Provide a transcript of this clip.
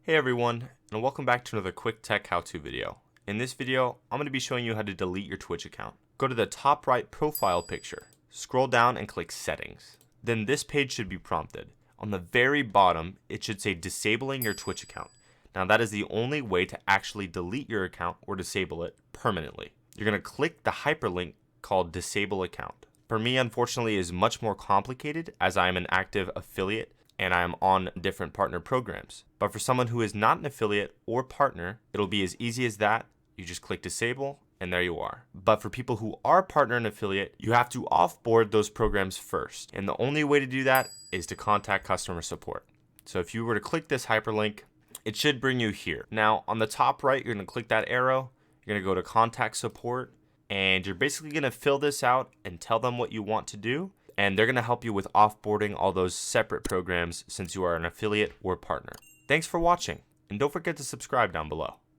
Hey everyone, and welcome back to another quick tech how-to video. In this video, I'm going to be showing you how to delete your Twitch account. Go to the top right profile picture, scroll down and click settings. Then this page should be prompted. On the very bottom, it should say disabling your Twitch account. Now that is the only way to actually delete your account or disable it permanently. You're going to click the hyperlink called disable account. For me, unfortunately, it is much more complicated as I am an active affiliate and I am on different partner programs. But for someone who is not an affiliate or partner, it'll be as easy as that. You just click disable and there you are. But for people who are partner and affiliate, you have to offboard those programs first. And the only way to do that is to contact customer support. So if you were to click this hyperlink, it should bring you here. Now on the top right, you're gonna click that arrow, you're gonna go to contact support, and you're basically gonna fill this out and tell them what you want to do. And they're going to help you with offboarding all those separate programs since you are an affiliate or partner. Thanks for watching, and don't forget to subscribe down below.